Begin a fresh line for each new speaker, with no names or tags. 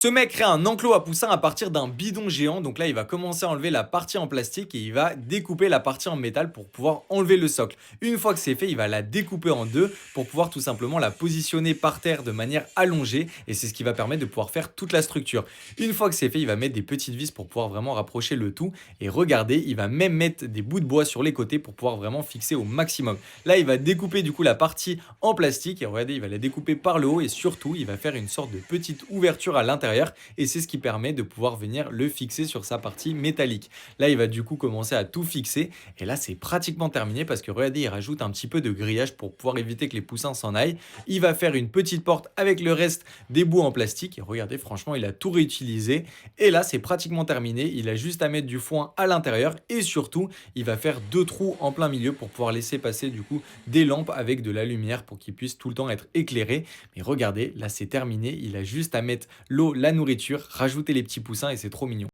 Ce mec crée un enclos à poussins à partir d'un bidon géant. Donc là, il va commencer à enlever la partie en plastique et il va découper la partie en métal pour pouvoir enlever le socle. Une fois que c'est fait, il va la découper en deux pour pouvoir tout simplement la positionner par terre de manière allongée. Et c'est ce qui va permettre de pouvoir faire toute la structure. Une fois que c'est fait, il va mettre des petites vis pour pouvoir vraiment rapprocher le tout. Et regardez, il va même mettre des bouts de bois sur les côtés pour pouvoir vraiment fixer au maximum. Là, il va découper du coup la partie en plastique. Et regardez, il va la découper par le haut et surtout, il va faire une sorte de petite ouverture à l'intérieur et c'est ce qui permet de pouvoir venir le fixer sur sa partie métallique. Là, il va du coup commencer à tout fixer et là, c'est pratiquement terminé parce que regardez, il rajoute un petit peu de grillage pour pouvoir éviter que les poussins s'en aillent. Il va faire une petite porte avec le reste des bouts en plastique et regardez, franchement, il a tout réutilisé et là, c'est pratiquement terminé. Il a juste à mettre du foin à l'intérieur et surtout, il va faire deux trous en plein milieu pour pouvoir laisser passer du coup des lampes avec de la lumière pour qu'il puisse tout le temps être éclairé. Mais regardez, là, c'est terminé. Il a juste à mettre l'eau, la nourriture, rajouter les petits poussins et c'est trop mignon.